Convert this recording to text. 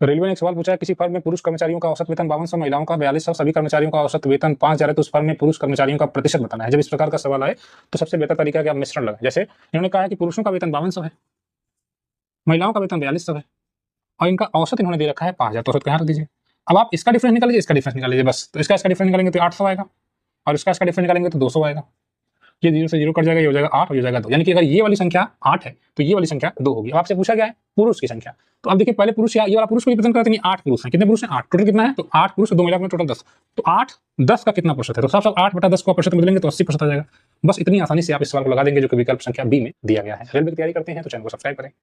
Railway ने एक सवाल पूछा है, किसी फर्म में पुरुष कर्मचारियों का औसत वेतन 5200, महिलाओं का 4200, सभी कर्मचारियों का औसत वेतन 5000 है, तो उस फर्म में पुरुष कर्मचारियों का प्रतिशत बताना है। जब इस प्रकार का सवाल आए तो सबसे बेहतर तरीका है कि आप मिश्रण लगाएं। जैसे इन्होंने कहा है कि पुरुषों का वेतन 5200 है, महिलाओं का वेतन 4200 है और इनका औसत इन्होंने दे रखा है 5000, तो औसत कहाँ रख दीजिए। अब आप इसका डिफरेंस निकाल लीजिए, इसका डिफरेंस निकाल लीजिए बस। तो इसका डिफरेंस निकालेंगे तो 800 आएगा और इसका डिफरेंस निकालेंगे तो 200 आएगा। ये 0 से 0 कट जाएगा, ये हो जाएगा 8 और ये हो जाएगा 2। यानी कि अगर ये वाली संख्या 8 है तो ये वाली संख्या 2 होगी। अब आपसे पूछा गया है पुरुष की संख्या, तो अब देखिए पहले पुरुष ये वाला पुरुष को रिप्रेजेंट करते हैं, 8 पुरुष हैं। कितने पुरुष हैं? 8। टोटल कितना है? तो 8 पुरुष और 2 महिला में टोटल 10। तो 8 10 का कितना प्रतिशत है? तो साफ-साफ 8/10 को प्रतिशत में बदलेंगे तो 80% आ जाएगा। बस इतनी आसानी से आप इस सवाल को लगा देंगे जो कि विकल्प संख्या बी में दिया गया है। रेलवे की तैयारी करते हैं तो चैनल को सब्सक्राइब करें।